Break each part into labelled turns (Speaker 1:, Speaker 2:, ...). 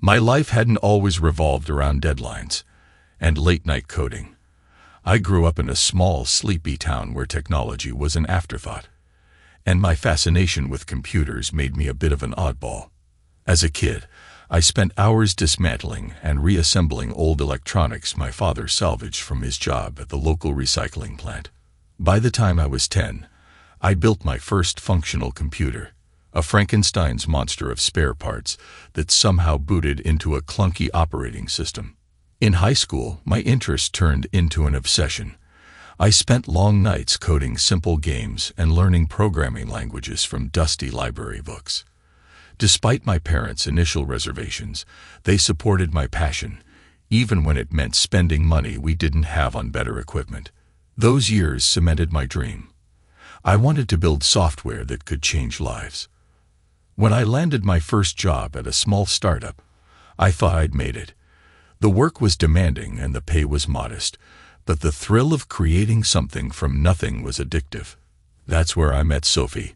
Speaker 1: My life hadn't always revolved around deadlines and late-night coding. I grew up in a small, sleepy town where technology was an afterthought, and my fascination with computers made me a bit of an oddball. As a kid, I spent hours dismantling and reassembling old electronics my father salvaged from his job at the local recycling plant. By the time I was 10, I built my first functional computer, a Frankenstein's monster of spare parts that somehow booted into a clunky operating system. In high school, my interest turned into an obsession. I spent long nights coding simple games and learning programming languages from dusty library books. Despite my parents' initial reservations, they supported my passion, even when it meant spending money we didn't have on better equipment. Those years cemented my dream. I wanted to build software that could change lives. When I landed my first job at a small startup, I thought I'd made it. The work was demanding and the pay was modest, but the thrill of creating something from nothing was addictive. That's where I met Sophie.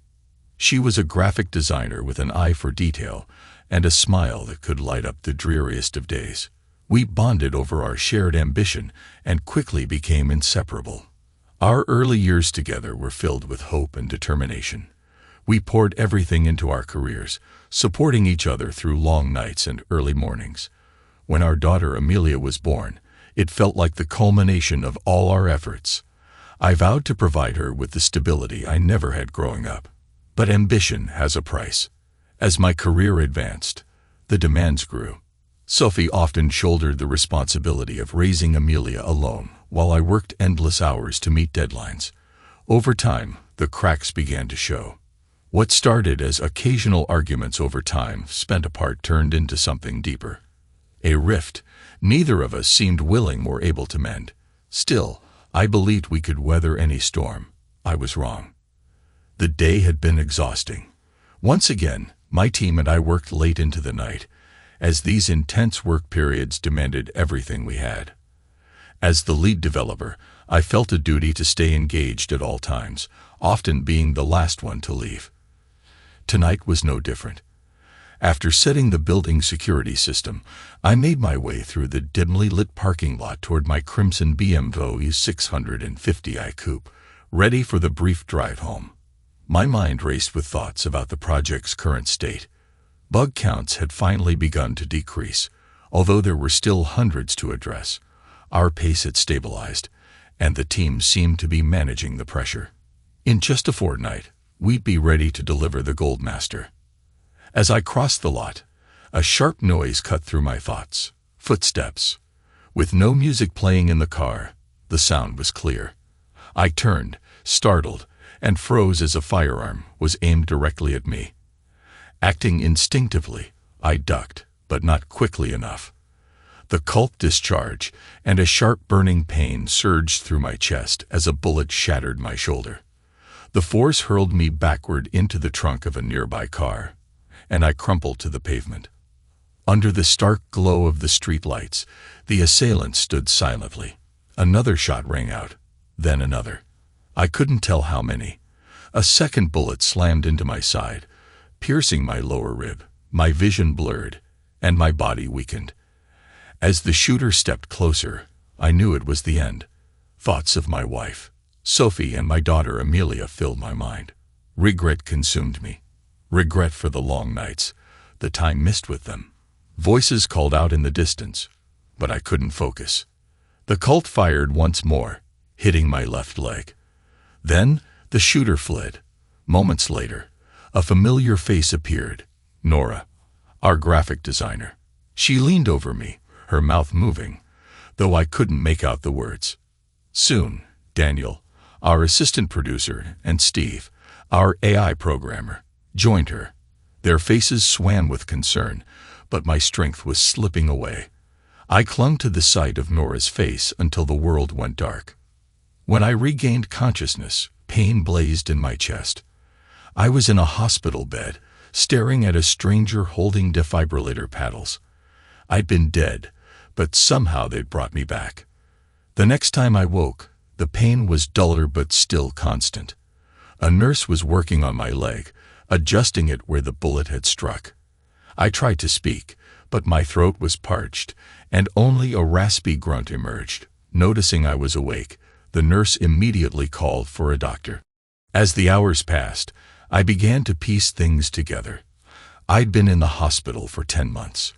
Speaker 1: She was a graphic designer with an eye for detail and a smile that could light up the dreariest of days. We bonded over our shared ambition and quickly became inseparable. Our early years together were filled with hope and determination. We poured everything into our careers, supporting each other through long nights and early mornings. When our daughter Amelia was born, it felt like the culmination of all our efforts. I vowed to provide her with the stability I never had growing up. But ambition has a price. As my career advanced, the demands grew. Sophie often shouldered the responsibility of raising Amelia alone, while I worked endless hours to meet deadlines. Over time, the cracks began to show. What started as occasional arguments over time spent apart turned into something deeper. A rift neither of us seemed willing or able to mend. Still, I believed we could weather any storm. I was wrong. The day had been exhausting. Once again, my team and I worked late into the night, as these intense work periods demanded everything we had. As the lead developer, I felt a duty to stay engaged at all times, often being the last one to leave. Tonight was no different. After setting the building security system, I made my way through the dimly lit parking lot toward my crimson BMW 650i coupe, ready for the brief drive home. My mind raced with thoughts about the project's current state. Bug counts had finally begun to decrease, although there were still hundreds to address. Our pace had stabilized, and the team seemed to be managing the pressure. In just a fortnight, we'd be ready to deliver the Gold Master. As I crossed the lot, a sharp noise cut through my thoughts. Footsteps. With no music playing in the car, the sound was clear. I turned, startled, and froze as a firearm was aimed directly at me. Acting instinctively, I ducked, but not quickly enough. The Colt discharge and a sharp burning pain surged through my chest as a bullet shattered my shoulder. The force hurled me backward into the trunk of a nearby car, and I crumpled to the pavement. Under the stark glow of the streetlights, the assailant stood silently. Another shot rang out, then another. I couldn't tell how many. A second bullet slammed into my side, piercing my lower rib. My vision blurred, and my body weakened. As the shooter stepped closer, I knew it was the end. Thoughts of my wife, Sophie, and my daughter Amelia filled my mind. Regret consumed me. Regret for the long nights, the time missed with them. Voices called out in the distance, but I couldn't focus. The Colt fired once more, hitting my left leg. Then the shooter fled. Moments later, a familiar face appeared. Nora, our graphic designer. She leaned over me, her mouth moving, though I couldn't make out the words. Soon, Daniel, our assistant producer, and Steve, our AI programmer, joined her. Their faces swam with concern, but my strength was slipping away. I clung to the sight of Nora's face until the world went dark. When I regained consciousness, pain blazed in my chest. I was in a hospital bed, staring at a stranger holding defibrillator paddles. I'd been dead, but somehow they'd brought me back. The next time I woke, the pain was duller but still constant. A nurse was working on my leg, adjusting it where the bullet had struck. I tried to speak, but my throat was parched, and only a raspy grunt emerged. Noticing I was awake, the nurse immediately called for a doctor. As the hours passed, I began to piece things together. I'd been in the hospital for 10 months.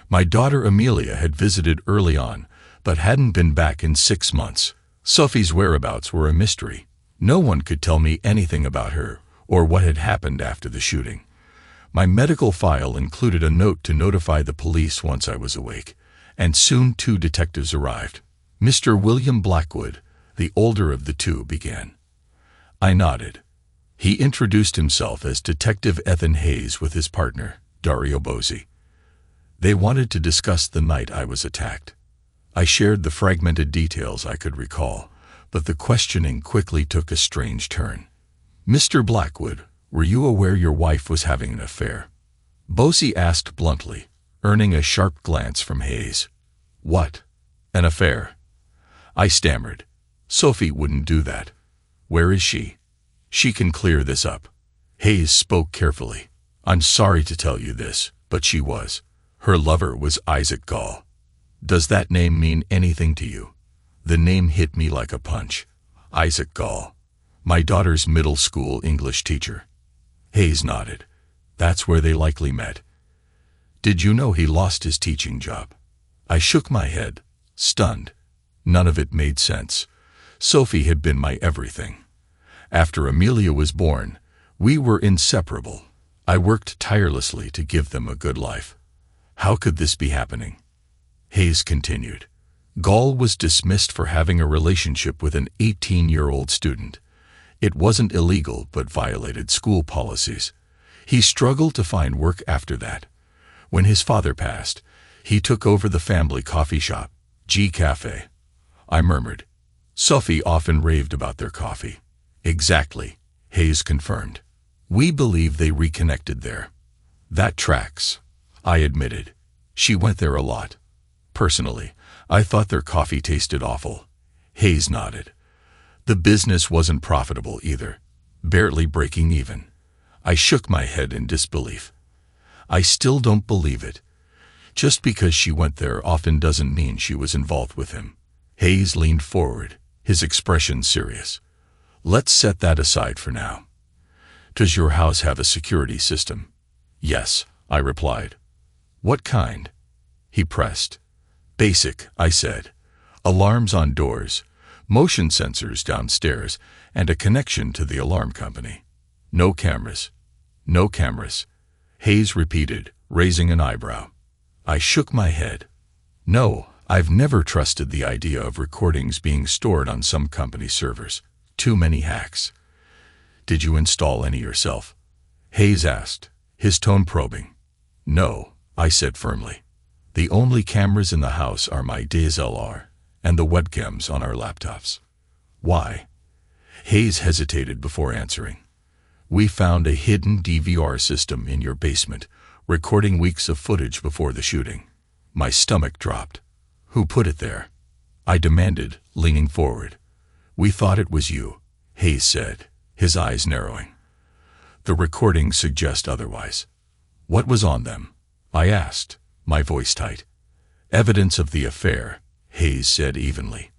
Speaker 1: My daughter Amelia had visited early on, but hadn't been back in 6 months. Sophie's whereabouts were a mystery. No one could tell me anything about her or what had happened after the shooting. My medical file included a note to notify the police once I was awake, and soon 2 detectives arrived. Mr. William Blackwood, the older of the 2, began. I nodded. He introduced himself as Detective Ethan Hayes with his partner, Dario Bozzi. They wanted to discuss the night I was attacked. I shared the fragmented details I could recall, but the questioning quickly took a strange turn. Mr. Blackwood, were you aware your wife was having an affair? Bozzi asked bluntly, earning a sharp glance from Hayes. What? An affair? I stammered. Sophie wouldn't do that. Where is she? She can clear this up. Hayes spoke carefully. I'm sorry to tell you this, but she was. Her lover was Isaac Gall. Does that name mean anything to you? The name hit me like a punch. Isaac Gall. My daughter's middle school English teacher. Hayes nodded. That's where they likely met. Did you know he lost his teaching job? I shook my head, stunned. None of it made sense. Sophie had been my everything. After Amelia was born, we were inseparable. I worked tirelessly to give them a good life. How could this be happening? Hayes continued. Gall was dismissed for having a relationship with an 18-year-old student. It wasn't illegal, but violated school policies. He struggled to find work after that. When his father passed, he took over the family coffee shop, G Cafe. I murmured. Sophie often raved about their coffee. Exactly, Hayes confirmed. We believe they reconnected there. That tracks, I admitted. She went there a lot. Personally, I thought their coffee tasted awful. Hayes nodded. The business wasn't profitable either, barely breaking even. I shook my head in disbelief. I still don't believe it. Just because she went there often doesn't mean she was involved with him. Hayes leaned forward, his expression serious. Let's set that aside for now. Does your house have a security system? Yes, I replied. What kind? He pressed. Basic, I said. Alarms on doors, motion sensors downstairs, and a connection to the alarm company. No cameras. No cameras. Hayes repeated, raising an eyebrow. I shook my head. No, I've never trusted the idea of recordings being stored on some company servers. Too many hacks. Did you install any yourself? Hayes asked, his tone probing. No, I said firmly. The only cameras in the house are my DSLR and the webcams on our laptops. Why? Hayes hesitated before answering. We found a hidden DVR system in your basement, recording weeks of footage before the shooting. My stomach dropped. Who put it there? I demanded, leaning forward. We thought it was you, Hayes said, his eyes narrowing. The recordings suggest otherwise. What was on them? I asked, my voice tight. Evidence of the affair, Hayes said evenly.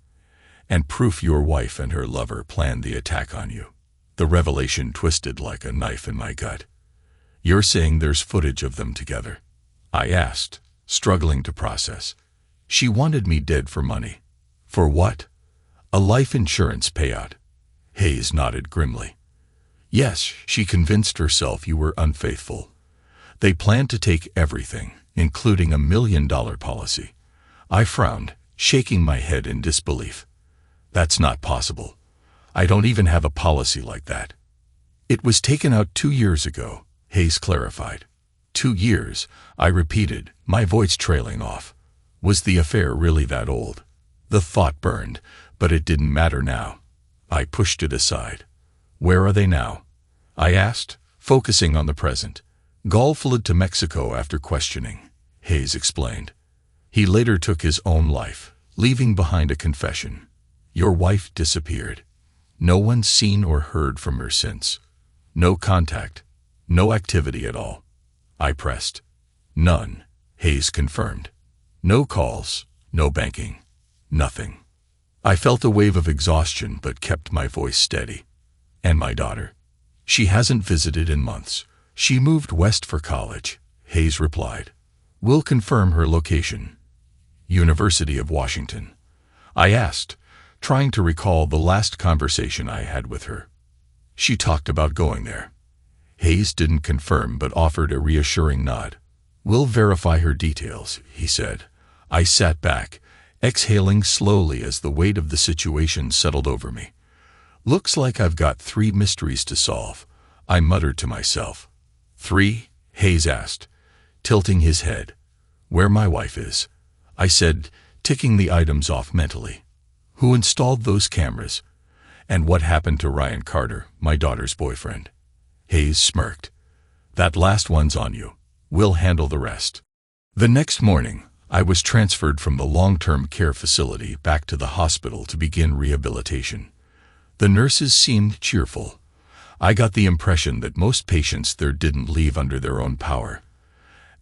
Speaker 1: And proof your wife and her lover planned the attack on you. The revelation twisted like a knife in my gut. You're saying there's footage of them together? I asked, struggling to process. She wanted me dead for money. For what? A life insurance payout. Hayes nodded grimly. Yes, she convinced herself you were unfaithful. They planned to take everything, including $1 million policy. I frowned, shaking my head in disbelief. That's not possible. I don't even have a policy like that. It was taken out 2 years ago, Hayes clarified. 2 years, I repeated, my voice trailing off. Was the affair really that old? The thought burned, but it didn't matter now. I pushed it aside. Where are they now? I asked, focusing on the present. Gall fled to Mexico after questioning, Hayes explained. He later took his own life, leaving behind a confession. Your wife disappeared. No one's seen or heard from her since. No contact, no activity at all. I pressed. None, Hayes confirmed. No calls, no banking, nothing. I felt a wave of exhaustion but kept my voice steady. And my daughter? She hasn't visited in months. She moved west for college, Hayes replied. We'll confirm her location. University of Washington. I asked, trying to recall the last conversation I had with her. She talked about going there. Hayes didn't confirm but offered a reassuring nod. We'll verify her details, he said. I sat back, exhaling slowly as the weight of the situation settled over me. Looks like I've got 3 mysteries to solve, I muttered to myself. 3? Hayes asked, tilting his head. Where my wife is, I said, ticking the items off mentally. Who installed those cameras? And what happened to Ryan Carter, my daughter's boyfriend? Hayes smirked. That last one's on you. We'll handle the rest. The next morning, I was transferred from the long-term care facility back to the hospital to begin rehabilitation. The nurses seemed cheerful. I got the impression that most patients there didn't leave under their own power.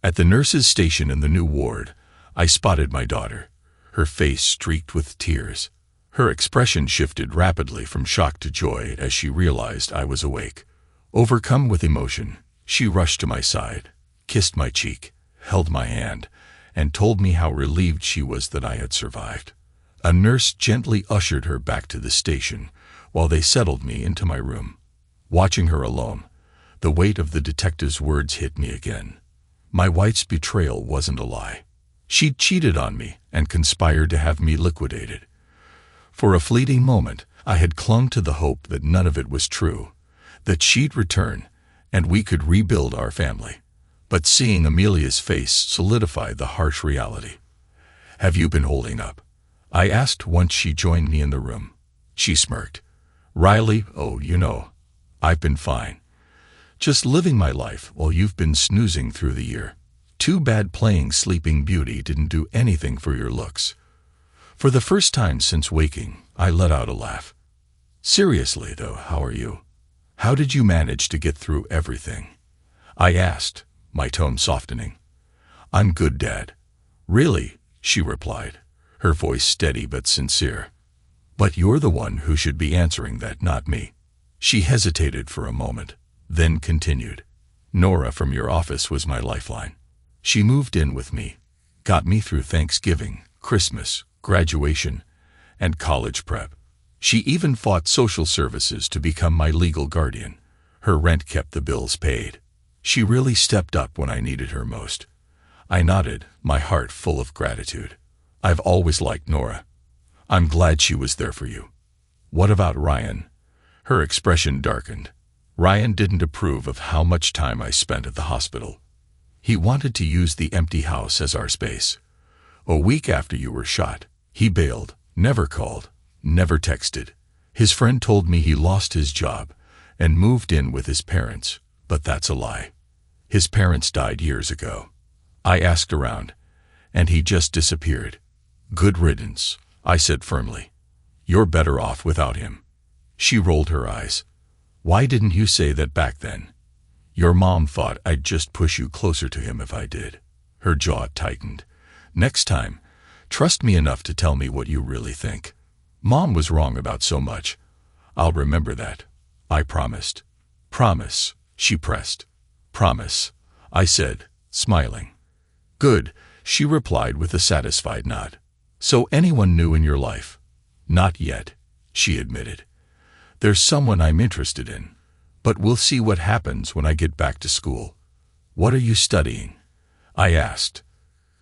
Speaker 1: At the nurses' station in the new ward, I spotted my daughter, her face streaked with tears. Her expression shifted rapidly from shock to joy as she realized I was awake. Overcome with emotion, she rushed to my side, kissed my cheek, held my hand, and told me how relieved she was that I had survived. A nurse gently ushered her back to the station while they settled me into my room. Watching her alone, the weight of the detective's words hit me again. My wife's betrayal wasn't a lie. She'd cheated on me and conspired to have me liquidated. For a fleeting moment, I had clung to the hope that none of it was true, that she'd return and we could rebuild our family. But seeing Amelia's face solidified the harsh reality. Have you been holding up? I asked once she joined me in the room. She smirked. Riley, I've been fine. Just living my life while you've been snoozing through the year. Too bad playing Sleeping Beauty didn't do anything for your looks. For the first time since waking, I let out a laugh. Seriously, though, how are you? How did you manage to get through everything? I asked, my tone softening. I'm good, Dad. Really, she replied, her voice steady but sincere. But you're the one who should be answering that, not me. She hesitated for a moment, then continued. Nora from your office was my lifeline. She moved in with me, got me through Thanksgiving, Christmas, graduation, and college prep. She even fought social services to become my legal guardian. Her rent kept the bills paid. She really stepped up when I needed her most. I nodded, my heart full of gratitude. I've always liked Nora. I'm glad she was there for you. What about Ryan? Her expression darkened. Ryan didn't approve of how much time I spent at the hospital. He wanted to use the empty house as our space. A week after you were shot, he bailed, never called, never texted. His friend told me he lost his job and moved in with his parents, but that's a lie. His parents died years ago. I asked around, and he just disappeared. Good riddance, I said firmly. You're better off without him. She rolled her eyes. Why didn't you say that back then? Your mom thought I'd just push you closer to him if I did. Her jaw tightened. Next time, trust me enough to tell me what you really think. Mom was wrong about so much. I'll remember that. I promised. Promise, she pressed. Promise, I said, smiling. Good, she replied with a satisfied nod. So anyone new in your life? Not yet, she admitted. There's someone I'm interested in, but we'll see what happens when I get back to school. What are you studying? I asked.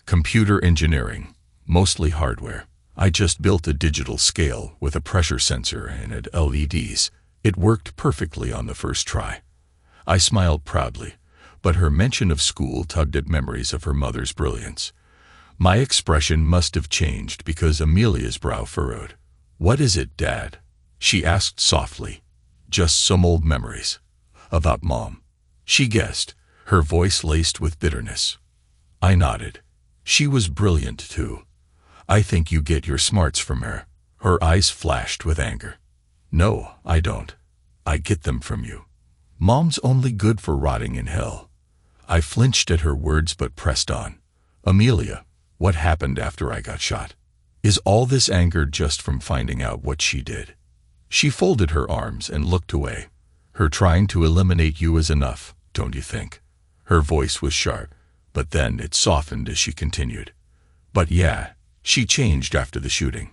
Speaker 1: Computer engineering, mostly hardware. I just built a digital scale with a pressure sensor and it LEDs. It worked perfectly on the first try. I smiled proudly, but her mention of school tugged at memories of her mother's brilliance. My expression must have changed because Amelia's brow furrowed. What is it, Dad? She asked softly. Just some old memories. About Mom. She guessed, her voice laced with bitterness. I nodded. She was brilliant too. I think you get your smarts from her. Her eyes flashed with anger. No, I don't. I get them from you. Mom's only good for rotting in hell. I flinched at her words but pressed on. Amelia, what happened after I got shot? Is all this anger just from finding out what she did? She folded her arms and looked away. Her trying to eliminate you is enough, don't you think? Her voice was sharp, but then it softened as she continued. But yeah, she changed after the shooting.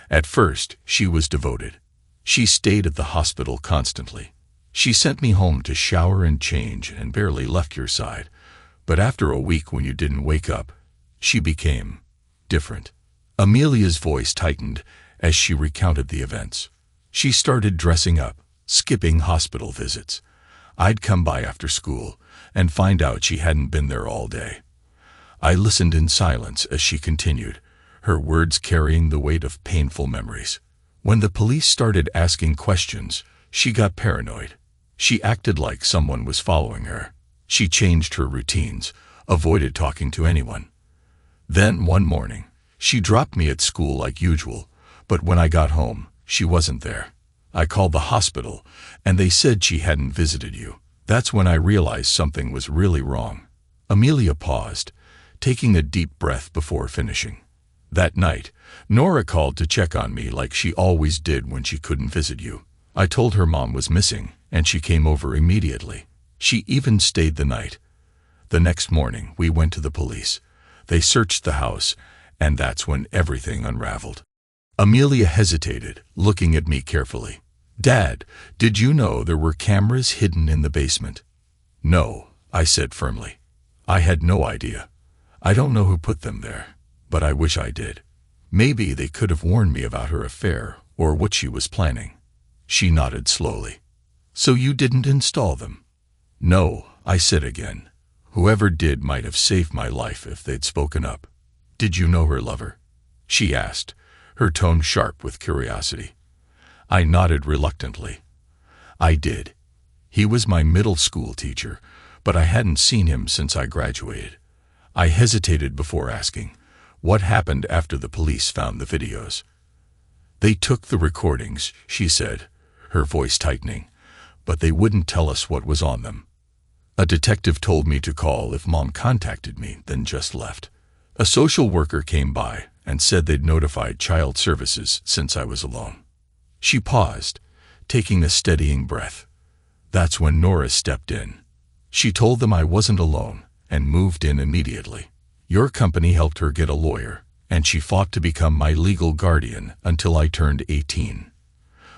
Speaker 1: At first, she was devoted. She stayed at the hospital constantly. She sent me home to shower and change and barely left your side. But after a week when you didn't wake up, she became different. Amelia's voice tightened as she recounted the events. She started dressing up, skipping hospital visits. I'd come by after school and find out she hadn't been there all day. I listened in silence as she continued, her words carrying the weight of painful memories. When the police started asking questions, she got paranoid. She acted like someone was following her. She changed her routines, avoided talking to anyone. Then, one morning, she dropped me at school like usual, but when I got home, she wasn't there. I called the hospital, and they said she hadn't visited you. That's when I realized something was really wrong. Amelia paused, taking a deep breath before finishing. That night, Nora called to check on me like she always did when she couldn't visit you. I told her mom was missing, and she came over immediately. She even stayed the night. The next morning, we went to the police. They searched the house, and that's when everything unraveled. Amelia hesitated, looking at me carefully. Dad, did you know there were cameras hidden in the basement? No, I said firmly. I had no idea. I don't know who put them there, but I wish I did. Maybe they could have warned me about her affair or what she was planning. She nodded slowly. So you didn't install them? No, I said again. Whoever did might have saved my life if they'd spoken up. Did you know her lover? She asked, her tone sharp with curiosity. I nodded reluctantly. I did. He was my middle school teacher, but I hadn't seen him since I graduated. I hesitated before asking, what happened after the police found the videos? They took the recordings, she said, her voice tightening, but they wouldn't tell us what was on them. A detective told me to call if Mom contacted me, then just left. A social worker came by and said they'd notified child services since I was alone. She paused, taking a steadying breath. That's when Nora stepped in. She told them I wasn't alone and moved in immediately. Your company helped her get a lawyer, and she fought to become my legal guardian until I turned 18.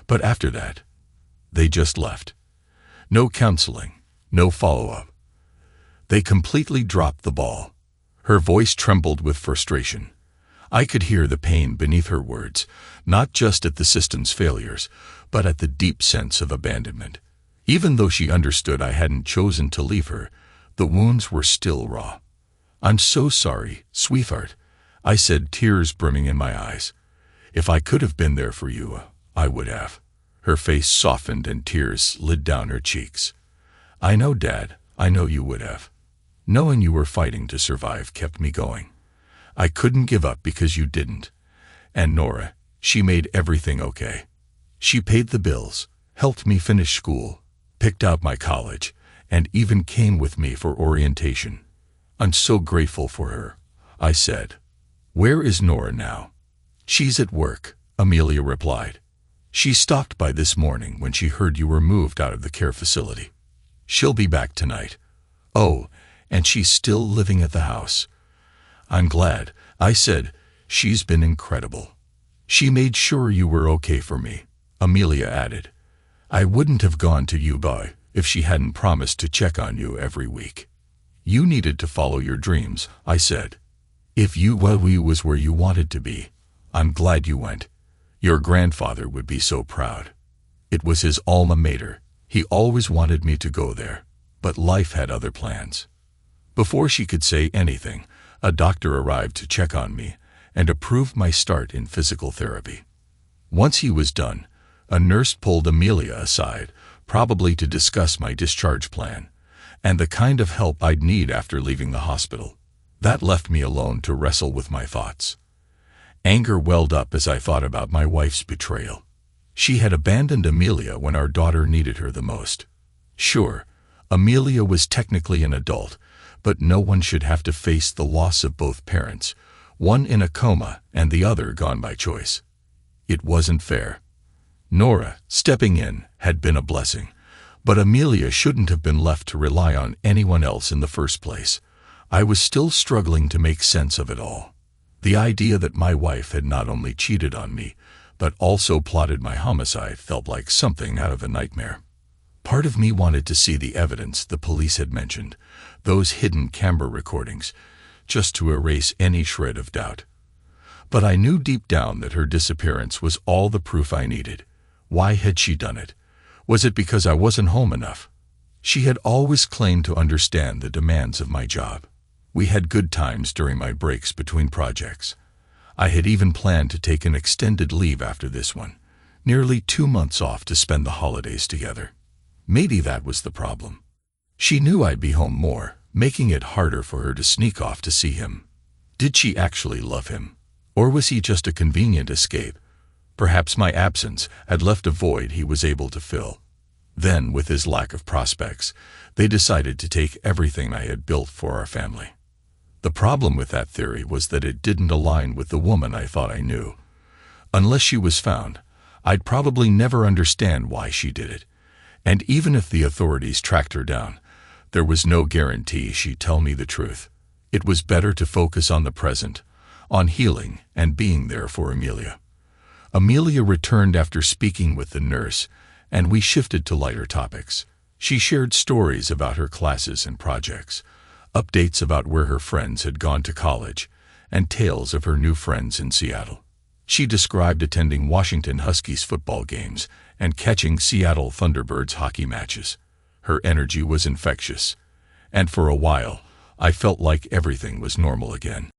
Speaker 1: But after that, they just left. No counseling, no follow-up. They completely dropped the ball. Her voice trembled with frustration. I could hear the pain beneath her words, not just at the system's failures, but at the deep sense of abandonment. Even though she understood I hadn't chosen to leave her, the wounds were still raw. I'm so sorry, sweetheart, I said, tears brimming in my eyes. If I could have been there for you, I would have. Her face softened and tears slid down her cheeks. I know, Dad, I know you would have. Knowing you were fighting to survive kept me going. I couldn't give up because you didn't. And Nora, she made everything okay. She paid the bills, helped me finish school, picked out my college, and even came with me for orientation. I'm so grateful for her, I said. Where is Nora now? She's at work, Amelia replied. She stopped by this morning when she heard you were moved out of the care facility. She'll be back tonight. Oh, and she's still living at the house. I'm glad, I said. She's been incredible. She made sure you were okay for me, Amelia added. I wouldn't have gone to you, boy, if she hadn't promised to check on you every week. You needed to follow your dreams, I said. If you was where you wanted to be, I'm glad you went. Your grandfather would be so proud. It was his alma mater. He always wanted me to go there, but life had other plans. Before she could say anything, a doctor arrived to check on me and approved my start in physical therapy. Once he was done, a nurse pulled Amelia aside, probably to discuss my discharge plan and the kind of help I'd need after leaving the hospital. That left me alone to wrestle with my thoughts. Anger welled up as I thought about my wife's betrayal. She had abandoned Amelia when our daughter needed her the most. Sure, Amelia was technically an adult, but no one should have to face the loss of both parents, one in a coma and the other gone by choice. It wasn't fair. Nora, stepping in, had been a blessing, but Amelia shouldn't have been left to rely on anyone else in the first place. I was still struggling to make sense of it all. The idea that my wife had not only cheated on me, but also plotted my homicide felt like something out of a nightmare. Part of me wanted to see the evidence the police had mentioned, those hidden camera recordings, just to erase any shred of doubt. But I knew deep down that her disappearance was all the proof I needed. Why had she done it? Was it because I wasn't home enough? She had always claimed to understand the demands of my job. We had good times during my breaks between projects. I had even planned to take an extended leave after this one, nearly 2 months off to spend the holidays together. Maybe that was the problem. She knew I'd be home more, making it harder for her to sneak off to see him. Did she actually love him? Or was he just a convenient escape? Perhaps my absence had left a void he was able to fill. Then, with his lack of prospects, they decided to take everything I had built for our family. The problem with that theory was that it didn't align with the woman I thought I knew. Unless she was found, I'd probably never understand why she did it. And even if the authorities tracked her down, there was no guarantee she'd tell me the truth. It was better to focus on the present, on healing and being there for Amelia. Amelia returned after speaking with the nurse, and we shifted to lighter topics. She shared stories about her classes and projects, updates about where her friends had gone to college, and tales of her new friends in Seattle. She described attending Washington Huskies football games and catching Seattle Thunderbirds hockey matches. Her energy was infectious, and for a while, I felt like everything was normal again.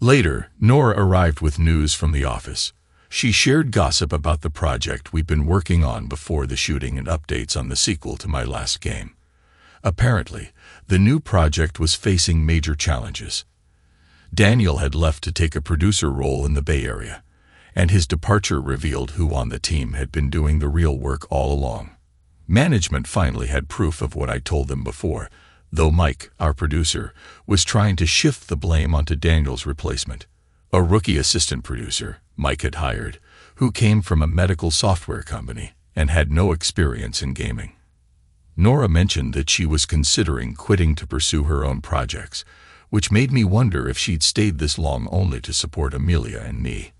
Speaker 1: Later, Nora arrived with news from the office. She shared gossip about the project we'd been working on before the shooting and updates on the sequel to my last game. Apparently, the new project was facing major challenges. Daniel had left to take a producer role in the Bay Area, and his departure revealed who on the team had been doing the real work all along. Management finally had proof of what I told them before, though Mike, our producer, was trying to shift the blame onto Daniel's replacement, a rookie assistant producer Mike had hired, who came from a medical software company and had no experience in gaming. Nora mentioned that she was considering quitting to pursue her own projects, which made me wonder if she'd stayed this long only to support Amelia and me.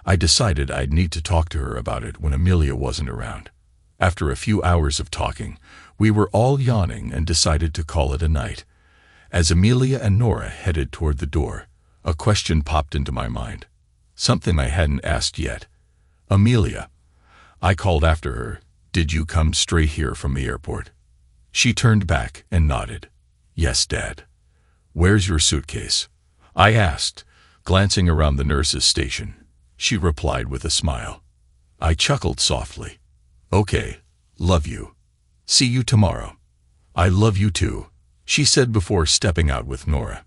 Speaker 1: I decided I'd need to talk to her about it when Amelia wasn't around. After a few hours of talking, we were all yawning and decided to call it a night. As Amelia and Nora headed toward the door, a question popped into my mind. Something I hadn't asked yet. "Amelia," I called after her, "did you come straight here from the airport?" She turned back and nodded. "Yes, Dad." "Where's your suitcase?" I asked, glancing around the nurse's station. She replied with a smile. I chuckled softly. "Okay, love you. See you tomorrow." "I love you too," she said before stepping out with Nora.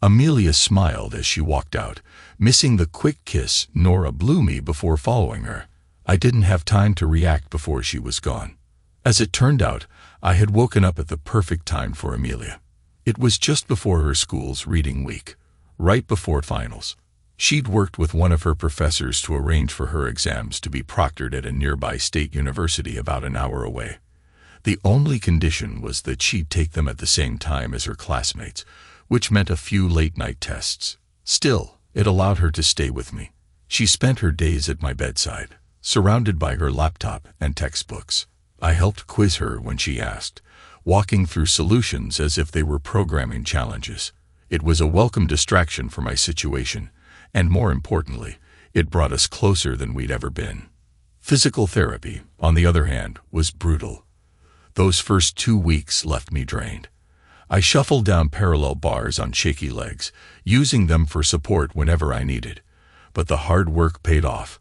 Speaker 1: Amelia smiled as she walked out, missing the quick kiss Nora blew me before following her. I didn't have time to react before she was gone. As it turned out, I had woken up at the perfect time for Amelia. It was just before her school's reading week, right before finals. She'd worked with one of her professors to arrange for her exams to be proctored at a nearby state university about an hour away. The only condition was that she'd take them at the same time as her classmates, which meant a few late-night tests. Still, it allowed her to stay with me. She spent her days at my bedside, surrounded by her laptop and textbooks. I helped quiz her when she asked, walking through solutions as if they were programming challenges. It was a welcome distraction for my situation, and more importantly, it brought us closer than we'd ever been. Physical therapy, on the other hand, was brutal. Those first 2 weeks left me drained. I shuffled down parallel bars on shaky legs, using them for support whenever I needed. But the hard work paid off.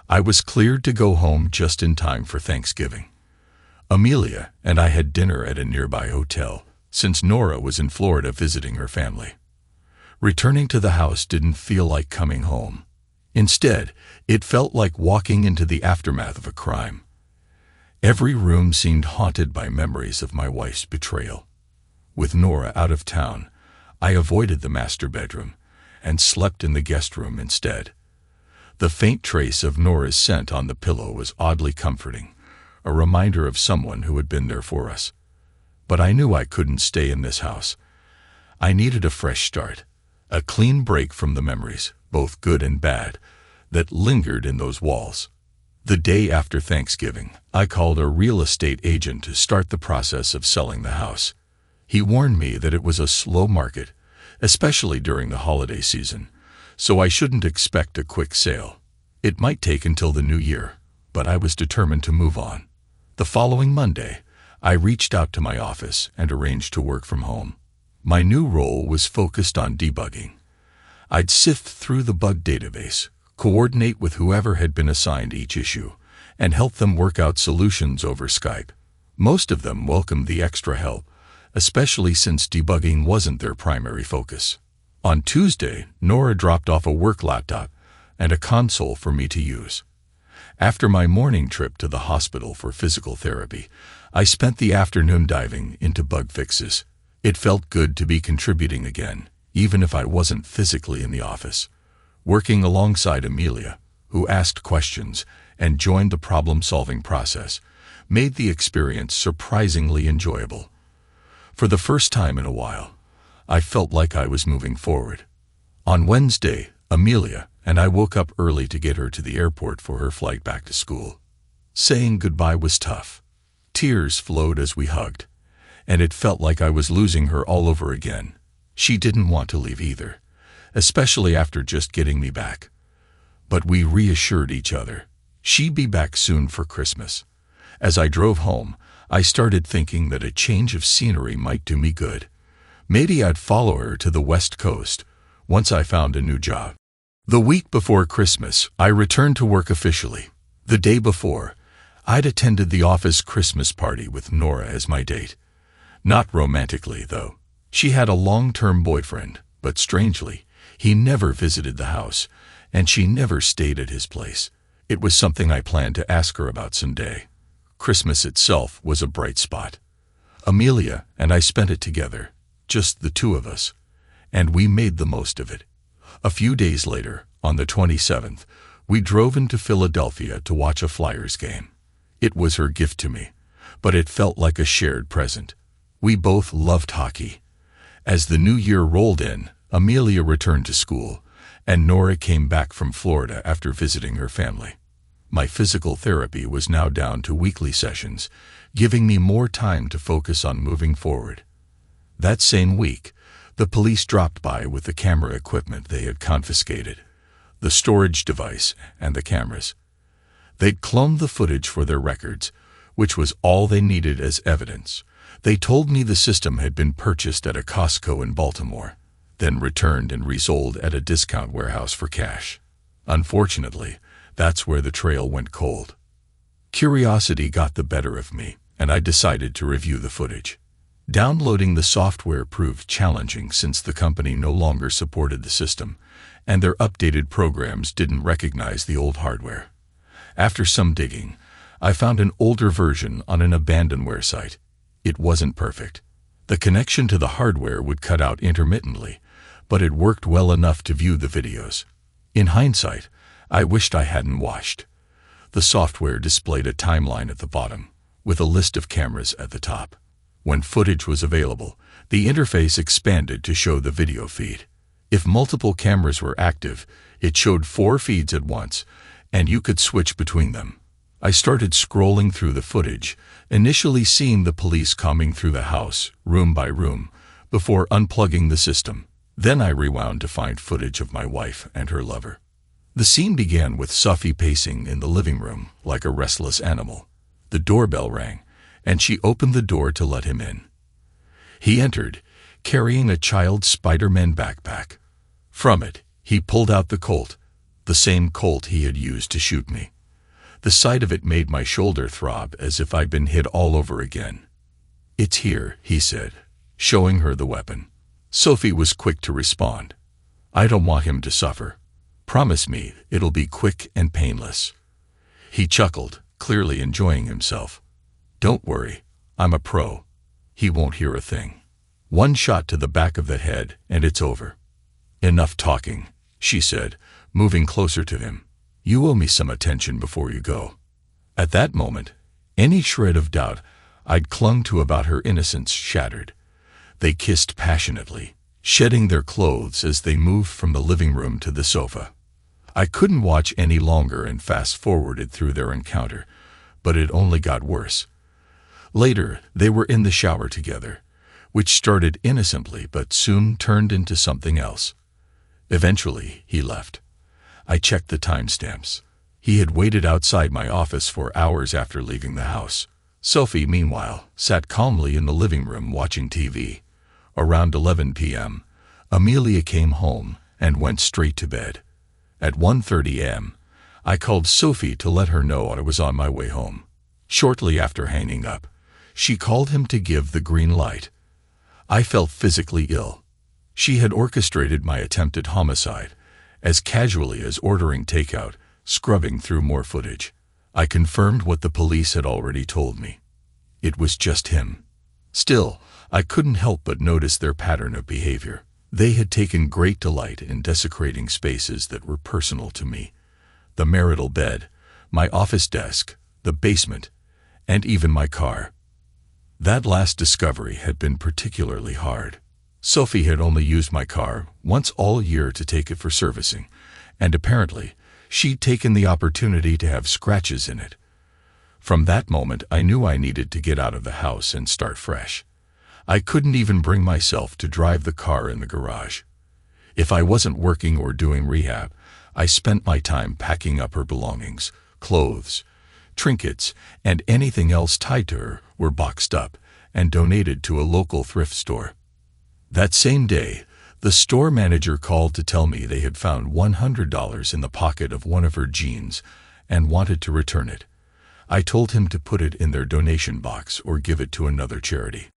Speaker 1: I was cleared to go home just in time for Thanksgiving. Amelia and I had dinner at a nearby hotel, since Nora was in Florida visiting her family. Returning to the house didn't feel like coming home. Instead, it felt like walking into the aftermath of a crime. Every room seemed haunted by memories of my wife's betrayal. With Nora out of town, I avoided the master bedroom and slept in the guest room instead. The faint trace of Nora's scent on the pillow was oddly comforting, a reminder of someone who had been there for us. But I knew I couldn't stay in this house. I needed a fresh start, a clean break from the memories, both good and bad, that lingered in those walls. The day after Thanksgiving, I called a real estate agent to start the process of selling the house. He warned me that it was a slow market, especially during the holiday season, so I shouldn't expect a quick sale. It might take until the new year, but I was determined to move on. The following Monday, I reached out to my office and arranged to work from home. My new role was focused on debugging. I'd sift through the bug database, coordinate with whoever had been assigned each issue, and help them work out solutions over Skype. Most of them welcomed the extra help, especially since debugging wasn't their primary focus. On Tuesday, Nora dropped off a work laptop and a console for me to use. After my morning trip to the hospital for physical therapy, I spent the afternoon diving into bug fixes. It felt good to be contributing again, even if I wasn't physically in the office. Working alongside Amelia, who asked questions and joined the problem-solving process, made the experience surprisingly enjoyable. For the first time in a while, I felt like I was moving forward. On Wednesday, Amelia and I woke up early to get her to the airport for her flight back to school. Saying goodbye was tough. Tears flowed as we hugged, and it felt like I was losing her all over again. She didn't want to leave either, especially after just getting me back. But we reassured each other. She'd be back soon for Christmas. As I drove home, I started thinking that a change of scenery might do me good. Maybe I'd follow her to the West Coast once I found a new job. The week before Christmas, I returned to work officially. The day before, I'd attended the office Christmas party with Nora as my date. Not romantically, though. She had a long-term boyfriend, but strangely, he never visited the house, and she never stayed at his place. It was something I planned to ask her about someday. Christmas itself was a bright spot. Amelia and I spent it together, just the two of us, and we made the most of it. A few days later, on the 27th, we drove into Philadelphia to watch a Flyers game. It was her gift to me, but it felt like a shared present. We both loved hockey. As the new year rolled in, Amelia returned to school, and Nora came back from Florida after visiting her family. My physical therapy was now down to weekly sessions, giving me more time to focus on moving forward. That same week, the police dropped by with the camera equipment they had confiscated, the storage device and the cameras. They'd cloned the footage for their records, which was all they needed as evidence. They told me the system had been purchased at a Costco in Baltimore, then returned and resold at a discount warehouse for cash. Unfortunately, that's where the trail went cold. Curiosity got the better of me, and I decided to review the footage. Downloading the software proved challenging since the company no longer supported the system, and their updated programs didn't recognize the old hardware. After some digging, I found an older version on an abandonware site. It wasn't perfect. The connection to the hardware would cut out intermittently, but it worked well enough to view the videos. In hindsight, I wished I hadn't watched. The software displayed a timeline at the bottom, with a list of cameras at the top. When footage was available, the interface expanded to show the video feed. If multiple cameras were active, it showed 4 feeds at once, and you could switch between them. I started scrolling through the footage, initially seeing the police combing through the house, room by room, before unplugging the system. Then I rewound to find footage of my wife and her lover. The scene began with Sophie pacing in the living room like a restless animal. The doorbell rang, and she opened the door to let him in. He entered, carrying a child's Spider-Man backpack. From it, he pulled out the Colt, the same Colt he had used to shoot me. The sight of it made my shoulder throb as if I'd been hit all over again. "It's here," he said, showing her the weapon. Sophie was quick to respond. "I don't want him to suffer. Promise me it'll be quick and painless." He chuckled, clearly enjoying himself. "Don't worry, I'm a pro. He won't hear a thing." One shot to the back of the head, and it's over. Enough talking, she said, moving closer to him. You owe me some attention before you go. At that moment, any shred of doubt I'd clung to about her innocence shattered. They kissed passionately, shedding their clothes as they moved from the living room to the sofa. I couldn't watch any longer and fast-forwarded through their encounter, but it only got worse. Later, they were in the shower together, which started innocently but soon turned into something else. Eventually, he left. I checked the timestamps. He had waited outside my office for hours after leaving the house. Sophie, meanwhile, sat calmly in the living room watching TV. Around 11 p.m., Amelia came home and went straight to bed. At 1:30 a.m., I called Sophie to let her know I was on my way home. Shortly after hanging up, she called him to give the green light. I felt physically ill. She had orchestrated my attempted homicide, as casually as ordering takeout, scrubbing through more footage. I confirmed what the police had already told me. It was just him. Still, I couldn't help but notice their pattern of behavior. They had taken great delight in desecrating spaces that were personal to me. The marital bed, my office desk, the basement, and even my car. That last discovery had been particularly hard. Sophie had only used my car once all year to take it for servicing, and apparently, she'd taken the opportunity to have scratches in it. From that moment, I knew I needed to get out of the house and start fresh. I couldn't even bring myself to drive the car in the garage. If I wasn't working or doing rehab, I spent my time packing up her belongings, clothes, trinkets, and anything else tied to her were boxed up and donated to a local thrift store. That same day, the store manager called to tell me they had found $100 in the pocket of one of her jeans and wanted to return it. I told him to put it in their donation box or give it to another charity.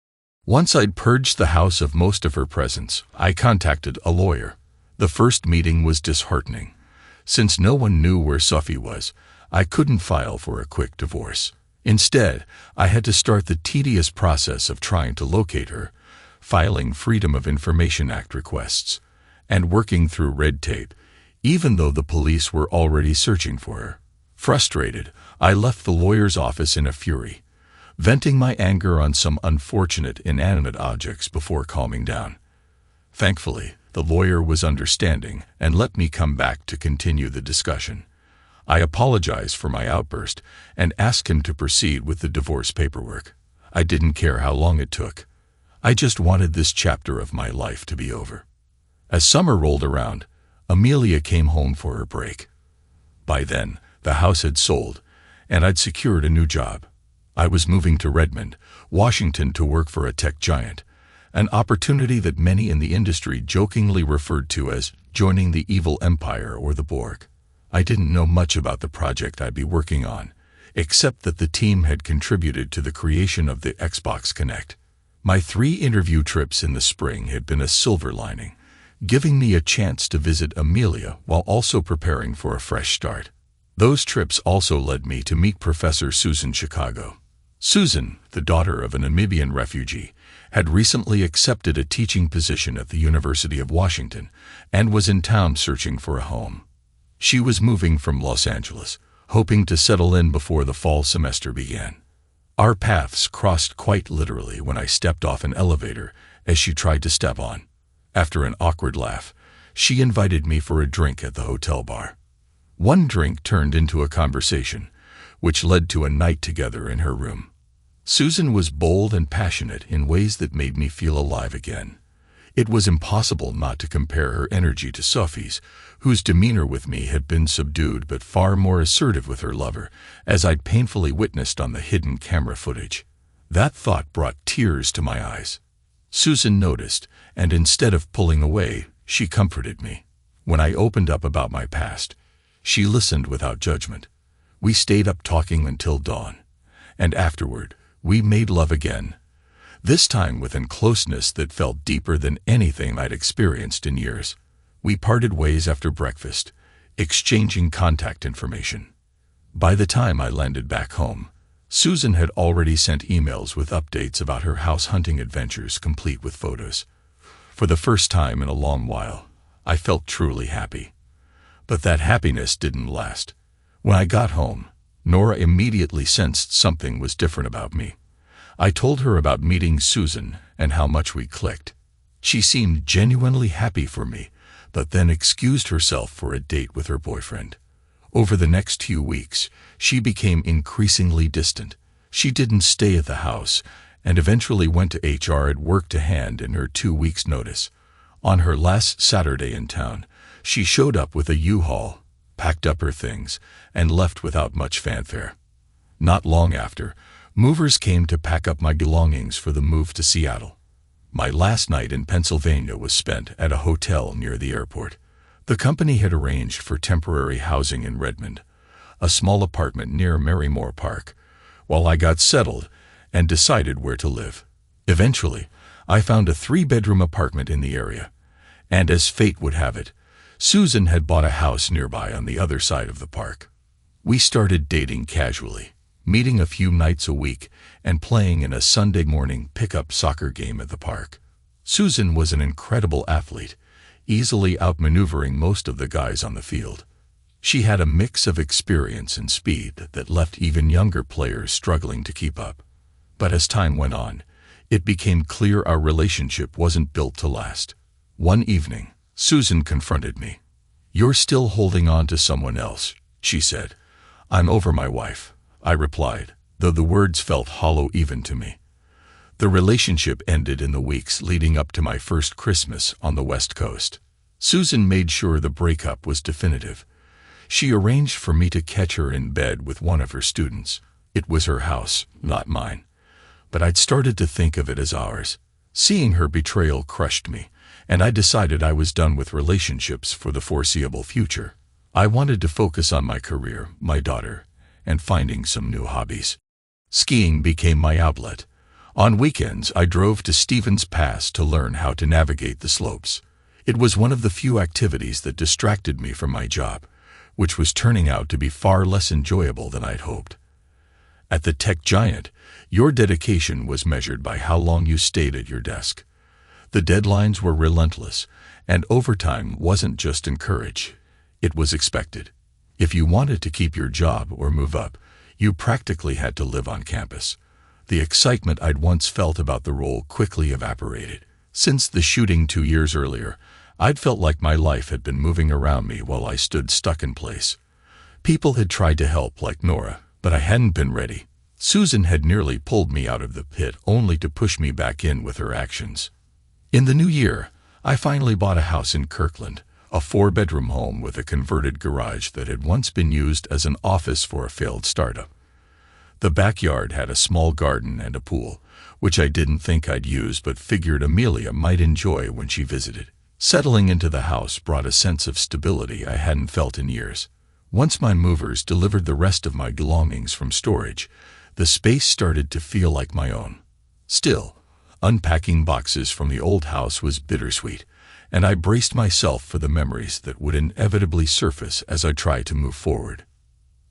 Speaker 1: Once I'd purged the house of most of her presents, I contacted a lawyer. The first meeting was disheartening. Since no one knew where Sophie was, I couldn't file for a quick divorce. Instead, I had to start the tedious process of trying to locate her, filing Freedom of Information Act requests, and working through red tape, even though the police were already searching for her. Frustrated, I left the lawyer's office in a fury, venting my anger on some unfortunate inanimate objects before calming down. Thankfully, the lawyer was understanding and let me come back to continue the discussion. I apologized for my outburst and asked him to proceed with the divorce paperwork. I didn't care how long it took. I just wanted this chapter of my life to be over. As summer rolled around, Amelia came home for her break. By then, the house had sold, and I'd secured a new job. I was moving to Redmond, Washington to work for a tech giant, an opportunity that many in the industry jokingly referred to as joining the evil empire or the Borg. I didn't know much about the project I'd be working on, except that the team had contributed to the creation of the Xbox Kinect. My 3 interview trips in the spring had been a silver lining, giving me a chance to visit Amelia while also preparing for a fresh start. Those trips also led me to meet Professor Susan Chicago. Susan, the daughter of a Namibian refugee, had recently accepted a teaching position at the University of Washington and was in town searching for a home. She was moving from Los Angeles, hoping to settle in before the fall semester began. Our paths crossed quite literally when I stepped off an elevator as she tried to step on. After an awkward laugh, she invited me for a drink at the hotel bar. One drink turned into a conversation, which led to a night together in her room. Susan was bold and passionate in ways that made me feel alive again. It was impossible not to compare her energy to Sophie's, whose demeanor with me had been subdued but far more assertive with her lover, as I'd painfully witnessed on the hidden camera footage. That thought brought tears to my eyes. Susan noticed, and instead of pulling away, she comforted me. When I opened up about my past, she listened without judgment. We stayed up talking until dawn, and afterward, we made love again. This time with a closeness that felt deeper than anything I'd experienced in years. We parted ways after breakfast, exchanging contact information. By the time I landed back home, Susan had already sent emails with updates about her house hunting adventures, complete with photos. For the first time in a long while, I felt truly happy. But that happiness didn't last. When I got home, Nora immediately sensed something was different about me. I told her about meeting Susan and how much we clicked. She seemed genuinely happy for me, but then excused herself for a date with her boyfriend. Over the next few weeks, she became increasingly distant. She didn't stay at the house and eventually went to HR at work to hand in her 2 weeks' notice. On her last Saturday in town, she showed up with a U-Haul, packed up her things, and left without much fanfare. Not long after, movers came to pack up my belongings for the move to Seattle. My last night in Pennsylvania was spent at a hotel near the airport. The company had arranged for temporary housing in Redmond, a small apartment near Merrimore Park, while I got settled and decided where to live. Eventually, I found a 3-bedroom apartment in the area, and as fate would have it, Susan had bought a house nearby on the other side of the park. We started dating casually, meeting a few nights a week and playing in a Sunday morning pickup soccer game at the park. Susan was an incredible athlete, easily outmaneuvering most of the guys on the field. She had a mix of experience and speed that left even younger players struggling to keep up. But as time went on, it became clear our relationship wasn't built to last. One evening, Susan confronted me. "You're still holding on to someone else," she said. "I'm over my wife," I replied, though the words felt hollow even to me. The relationship ended in the weeks leading up to my first Christmas on the West Coast. Susan made sure the breakup was definitive. She arranged for me to catch her in bed with one of her students. It was her house, not mine. But I'd started to think of it as ours. Seeing her betrayal crushed me, and I decided I was done with relationships for the foreseeable future. I wanted to focus on my career, my daughter, and finding some new hobbies. Skiing became my outlet. On weekends, I drove to Stevens Pass to learn how to navigate the slopes. It was one of the few activities that distracted me from my job, which was turning out to be far less enjoyable than I'd hoped. At the tech giant, your dedication was measured by how long you stayed at your desk. The deadlines were relentless, and overtime wasn't just encouraged, it was expected. If you wanted to keep your job or move up, you practically had to live on campus. The excitement I'd once felt about the role quickly evaporated. Since the shooting 2 years earlier, I'd felt like my life had been moving around me while I stood stuck in place. People had tried to help like Nora, but I hadn't been ready. Susan had nearly pulled me out of the pit only to push me back in with her actions. In the new year, I finally bought a house in Kirkland, a 4-bedroom home with a converted garage that had once been used as an office for a failed startup. The backyard had a small garden and a pool, which I didn't think I'd use but figured Amelia might enjoy when she visited. Settling into the house brought a sense of stability I hadn't felt in years. Once my movers delivered the rest of my belongings from storage, the space started to feel like my own. Still, unpacking boxes from the old house was bittersweet, and I braced myself for the memories that would inevitably surface as I tried to move forward.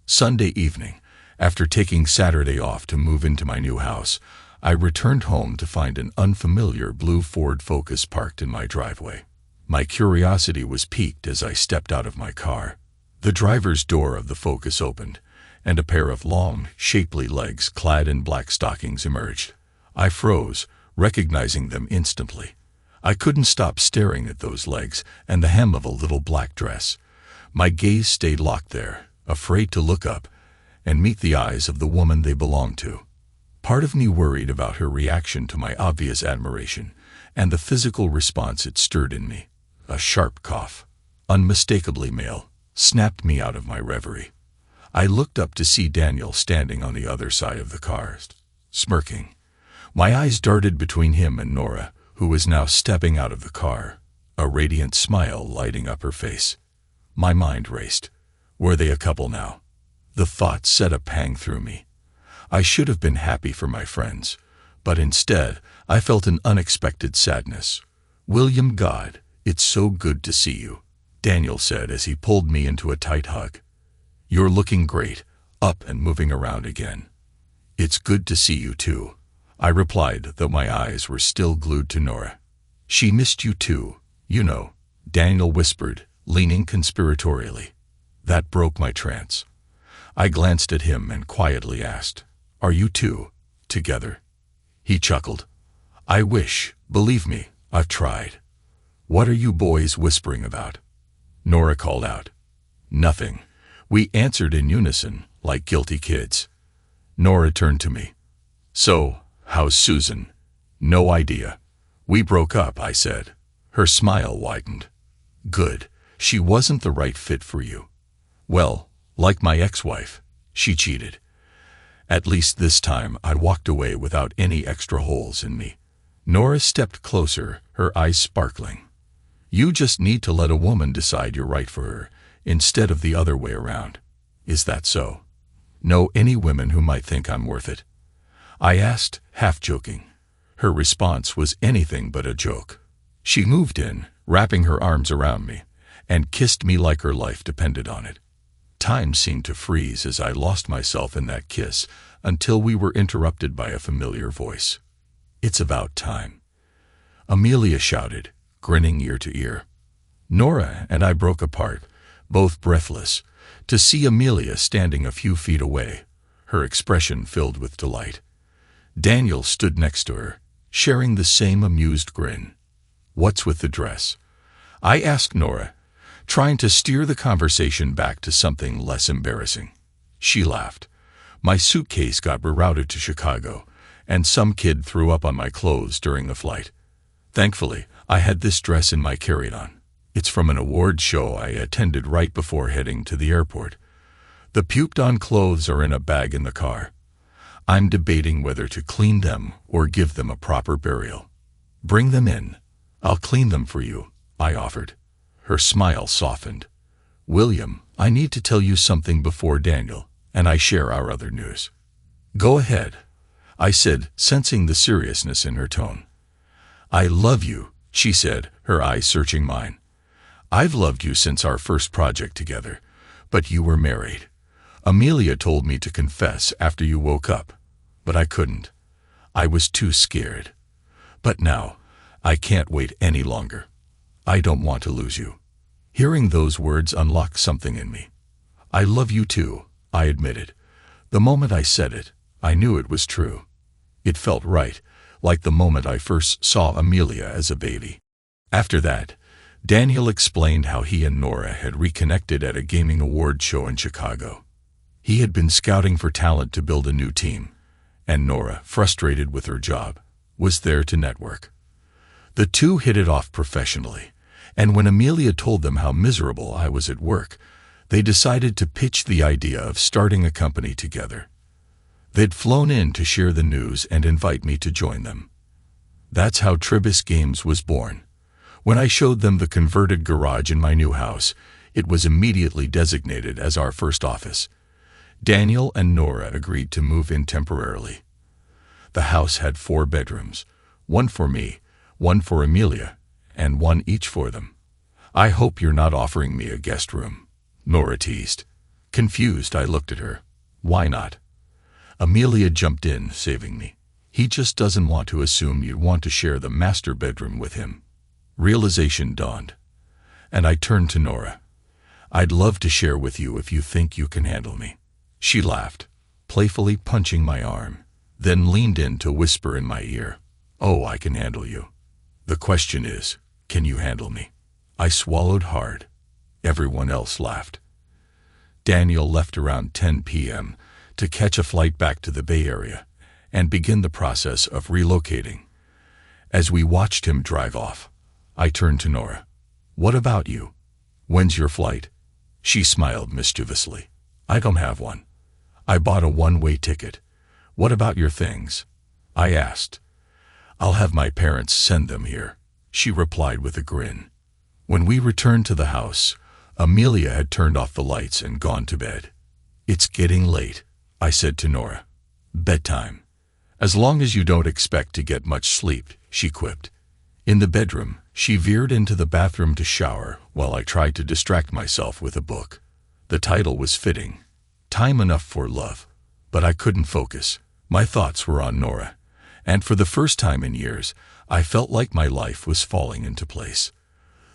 Speaker 1: Sunday evening, after taking Saturday off to move into my new house, I returned home to find an unfamiliar blue Ford Focus parked in my driveway. My curiosity was piqued as I stepped out of my car. The driver's door of the Focus opened, and a pair of long, shapely legs clad in black stockings emerged. I froze, recognizing them instantly. I couldn't stop staring at those legs and the hem of a little black dress. My gaze stayed locked there, afraid to look up and meet the eyes of the woman they belonged to. Part of me worried about her reaction to my obvious admiration and the physical response it stirred in me. A sharp cough, unmistakably male, snapped me out of my reverie. I looked up to see Daniel standing on the other side of the car, smirking. My eyes darted between him and Nora, who was now stepping out of the car, a radiant smile lighting up her face. My mind raced. Were they a couple now? The thought set a pang through me. I should have been happy for my friends, but instead I felt an unexpected sadness. "William, God, it's so good to see you," Daniel said as he pulled me into a tight hug. "You're looking great, up and moving around again." It's good to see you too, I replied, though my eyes were still glued to Nora. She missed you too, you know, Daniel whispered, leaning conspiratorially. That broke my trance. I glanced at him and quietly asked, Are you two together? He chuckled. I wish, believe me, I've tried. What are you boys whispering about? Nora called out. Nothing. We answered in unison, like guilty kids. Nora turned to me. So, how's Susan? No idea. We broke up, I said. Her smile widened. Good. She wasn't the right fit for you. Well, like my ex-wife, she cheated. At least this time I walked away without any extra holes in me. Nora stepped closer, her eyes sparkling. You just need to let a woman decide you're right for her, instead of the other way around. Is that so? Know any women who might think I'm worth it? I asked, half joking. Her response was anything but a joke. She moved in, wrapping her arms around me, and kissed me like her life depended on it. Time seemed to freeze as I lost myself in that kiss until we were interrupted by a familiar voice. It's about time, Amelia shouted, grinning ear to ear. Nora and I broke apart, both breathless, to see Amelia standing a few feet away, her expression filled with delight. Daniel stood next to her, sharing the same amused grin. What's with the dress? I asked Nora, trying to steer the conversation back to something less embarrassing. She laughed. My suitcase got rerouted to Chicago, and some kid threw up on my clothes during the flight. Thankfully, I had this dress in my carry-on. It's from an award show I attended right before heading to the airport. The puked-on clothes are in a bag in the car. I'm debating whether to clean them or give them a proper burial. Bring them in. I'll clean them for you, I offered. Her smile softened. William, I need to tell you something before Daniel and I share our other news. Go ahead, I said, sensing the seriousness in her tone. I love you, she said, her eyes searching mine. I've loved you since our first project together, but you were married. Amelia told me to confess after you woke up, but I couldn't. I was too scared. But now, I can't wait any longer. I don't want to lose you. Hearing those words unlocked something in me. I love you too, I admitted. The moment I said it, I knew it was true. It felt right, like the moment I first saw Amelia as a baby. After that, Daniel explained how he and Nora had reconnected at a gaming award show in Chicago. He had been scouting for talent to build a new team, and Nora, frustrated with her job, was there to network. The two hit it off professionally, and when Amelia told them how miserable I was at work, they decided to pitch the idea of starting a company together. They'd flown in to share the news and invite me to join them. That's how Tribus Games was born. When I showed them the converted garage in my new house, it was immediately designated as our first office. Daniel and Nora agreed to move in temporarily. The house had 4 bedrooms, one for me, one for Amelia, and one each for them. I hope you're not offering me a guest room, Nora teased. Confused, I looked at her. Why not? Amelia jumped in, saving me. He just doesn't want to assume you'd want to share the master bedroom with him. Realization dawned, and I turned to Nora. I'd love to share with you if you think you can handle me. She laughed, playfully punching my arm, then leaned in to whisper in my ear, Oh, I can handle you. The question is, can you handle me? I swallowed hard. Everyone else laughed. Daniel left around 10 p.m. to catch a flight back to the Bay Area and begin the process of relocating. As we watched him drive off, I turned to Nora. What about you? When's your flight? She smiled mischievously. I don't have one. I bought a one-way ticket. What about your things? I asked. I'll have my parents send them here, she replied with a grin. When we returned to the house, Amelia had turned off the lights and gone to bed. It's getting late, I said to Nora. Bedtime. As long as you don't expect to get much sleep, she quipped. In the bedroom, she veered into the bathroom to shower while I tried to distract myself with a book. The title was fitting. Time Enough for Love. But I couldn't focus. My thoughts were on Nora, and for the first time in years, I felt like my life was falling into place.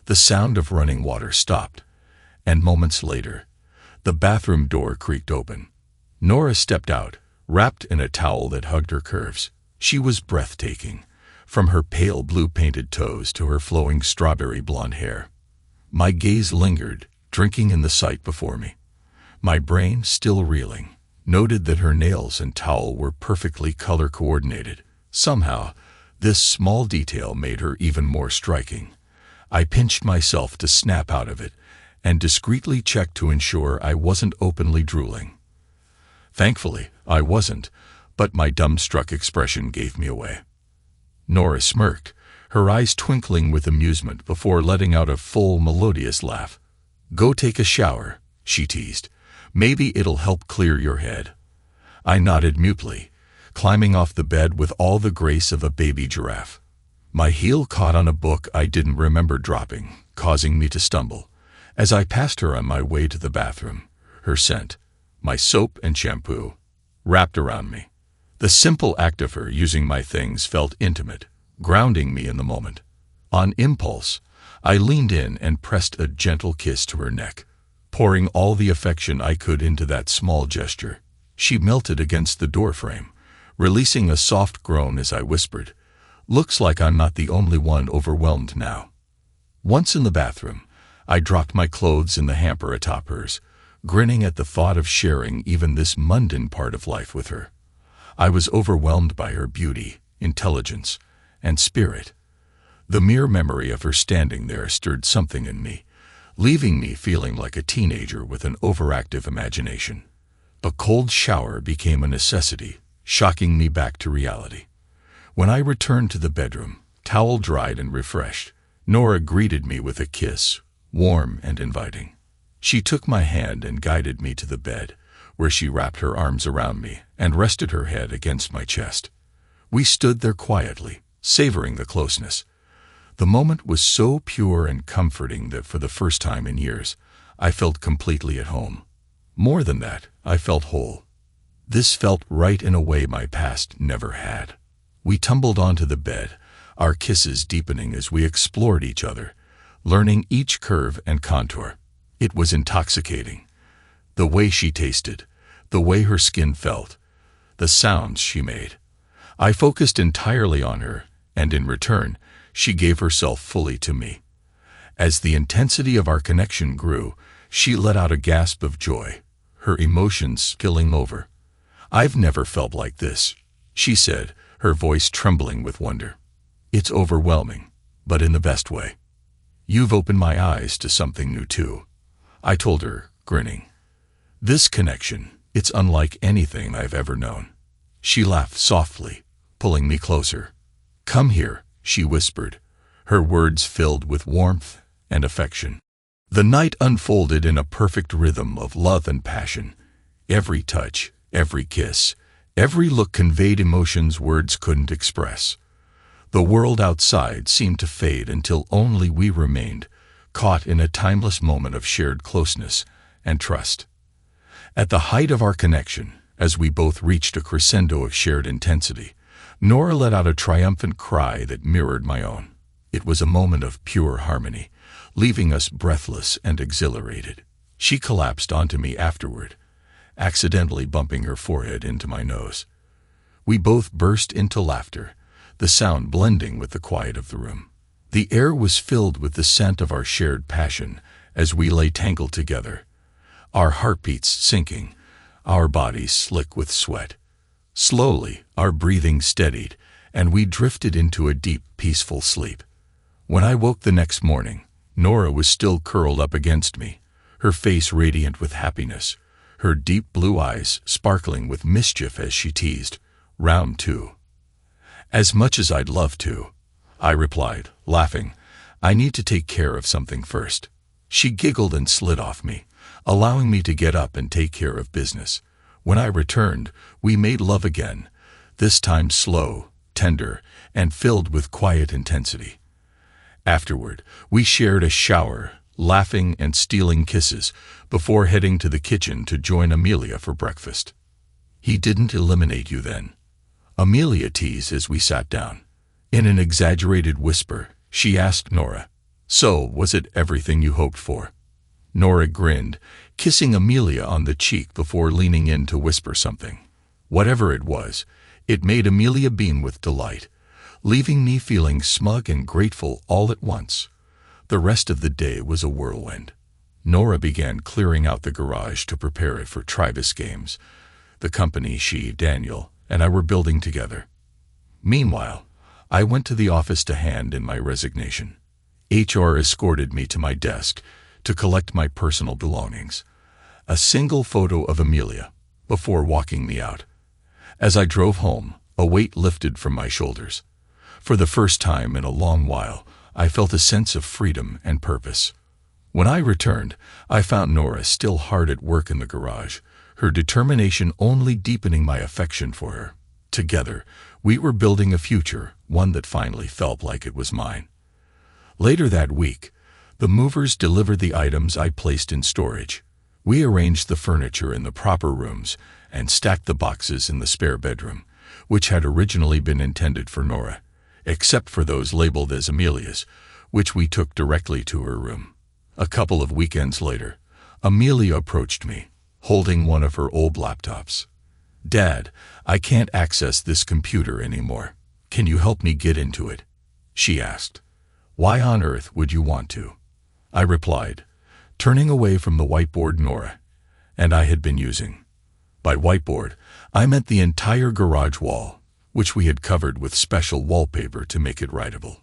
Speaker 1: The sound of running water stopped, and moments later, the bathroom door creaked open. Nora stepped out, wrapped in a towel that hugged her curves. She was breathtaking, from her pale blue painted toes to her flowing strawberry blonde hair. My gaze lingered, drinking in the sight before me. My brain, still reeling, noted that her nails and towel were perfectly color coordinated. Somehow, this small detail made her even more striking. I pinched myself to snap out of it and discreetly checked to ensure I wasn't openly drooling. Thankfully, I wasn't, but my dumbstruck expression gave me away. Nora smirked, her eyes twinkling with amusement before letting out a full, melodious laugh. "Go take a shower," she teased. "Maybe it'll help clear your head." I nodded mutely, climbing off the bed with all the grace of a baby giraffe. My heel caught on a book I didn't remember dropping, causing me to stumble. As I passed her on my way to the bathroom, her scent, my soap and shampoo, wrapped around me. The simple act of her using my things felt intimate, grounding me in the moment. On impulse, I leaned in and pressed a gentle kiss to her neck, pouring all the affection I could into that small gesture. She melted against the doorframe, releasing a soft groan as I whispered, "Looks like I'm not the only one overwhelmed now." Once in the bathroom, I dropped my clothes in the hamper atop hers, grinning at the thought of sharing even this mundane part of life with her. I was overwhelmed by her beauty, intelligence, and spirit. The mere memory of her standing there stirred something in me, leaving me feeling like a teenager with an overactive imagination. A cold shower became a necessity, shocking me back to reality. When I returned to the bedroom, towel dried and refreshed, Nora greeted me with a kiss, warm and inviting. She took my hand and guided me to the bed, where she wrapped her arms around me and rested her head against my chest. We stood there quietly, savoring the closeness. The moment was so pure and comforting that for the first time in years, I felt completely at home. More than that, I felt whole. This felt right in a way my past never had. We tumbled onto the bed, our kisses deepening as we explored each other, learning each curve and contour. It was intoxicating. The way she tasted, the way her skin felt, the sounds she made. I focused entirely on her, and in return, she gave herself fully to me. As the intensity of our connection grew, she let out a gasp of joy, her emotions spilling over. "I've never felt like this," she said, her voice trembling with wonder. "It's overwhelming, but in the best way. You've opened my eyes to something new too," I told her, grinning. "This connection, it's unlike anything I've ever known." She laughed softly, pulling me closer. "Come here," she whispered, her words filled with warmth and affection. The night unfolded in a perfect rhythm of love and passion. Every touch, every kiss, every look conveyed emotions words couldn't express. The world outside seemed to fade until only we remained, caught in a timeless moment of shared closeness and trust. At the height of our connection, as we both reached a crescendo of shared intensity, Nora let out a triumphant cry that mirrored my own. It was a moment of pure harmony, leaving us breathless and exhilarated. She collapsed onto me afterward, accidentally bumping her forehead into my nose. We both burst into laughter, the sound blending with the quiet of the room. The air was filled with the scent of our shared passion as we lay tangled together, our heartbeats sinking, our bodies slick with sweat. Slowly, our breathing steadied, and we drifted into a deep, peaceful sleep. When I woke the next morning, Nora was still curled up against me, her face radiant with happiness, her deep blue eyes sparkling with mischief as she teased, "Round two." "As much as I'd love to," I replied, laughing. "I need to take care of something first." She giggled and slid off me, allowing me to get up and take care of business. When I returned, we made love again, this time slow, tender, and filled with quiet intensity. Afterward, we shared a shower, laughing and stealing kisses, before heading to the kitchen to join Amelia for breakfast. "He didn't eliminate you then," Amelia teased as we sat down. In an exaggerated whisper, she asked Nora, "So, was it everything you hoped for?" Nora grinned, kissing Amelia on the cheek before leaning in to whisper something. Whatever it was, it made Amelia beam with delight, leaving me feeling smug and grateful all at once. The rest of the day was a whirlwind. Nora began clearing out the garage to prepare it for Tribus Games, the company she, Daniel, and I were building together. Meanwhile, I went to the office to hand in my resignation. HR escorted me to my desk to collect my personal belongings, a single photo of Amelia, before walking me out. As I drove home, a weight lifted from my shoulders. For the first time in a long while, I felt a sense of freedom and purpose. When I returned, I found Nora still hard at work in the garage, her determination only deepening my affection for her. Together, we were building a future, one that finally felt like it was mine. Later that week, the movers delivered the items I placed in storage. We arranged the furniture in the proper rooms and stacked the boxes in the spare bedroom, which had originally been intended for Nora, except for those labeled as Amelia's, which we took directly to her room. A couple of weekends later, Amelia approached me, holding one of her old laptops. "Dad, I can't access this computer anymore. Can you help me get into it?" she asked. "Why on earth would you want to?" I replied, turning away from the whiteboard Nora and I had been using. By whiteboard, I meant the entire garage wall, which we had covered with special wallpaper to make it writable.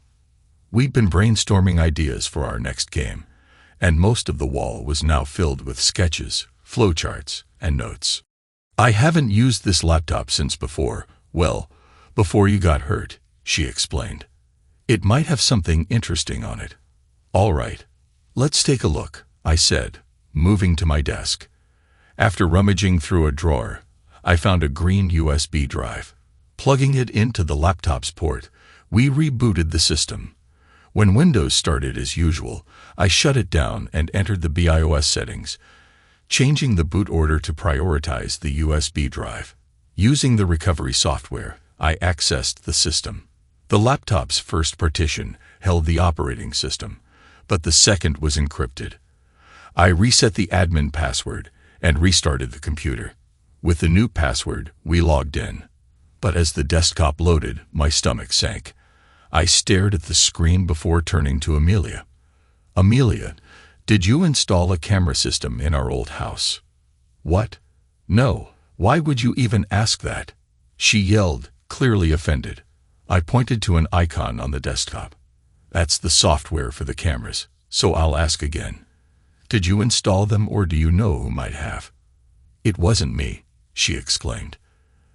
Speaker 1: We'd been brainstorming ideas for our next game, and most of the wall was now filled with sketches, flowcharts, and notes. "I haven't used this laptop since before you got hurt," she explained. "It might have something interesting on it." "All right, let's take a look," I said, moving to my desk. After rummaging through a drawer, I found a green USB drive. Plugging it into the laptop's port, we rebooted the system. When Windows started as usual, I shut it down and entered the BIOS settings, changing the boot order to prioritize the USB drive. Using the recovery software, I accessed the system. The laptop's first partition held the operating system, but the second was encrypted. I reset the admin password and restarted the computer. With the new password, we logged in. But as the desktop loaded, my stomach sank. I stared at the screen before turning to Amelia. "Amelia, did you install a camera system in our old house?" "What? No, why would you even ask that?" she yelled, clearly offended. I pointed to an icon on the desktop. "That's the software for the cameras, so I'll ask again. Did you install them or do you know who might have?" "It wasn't me," she exclaimed.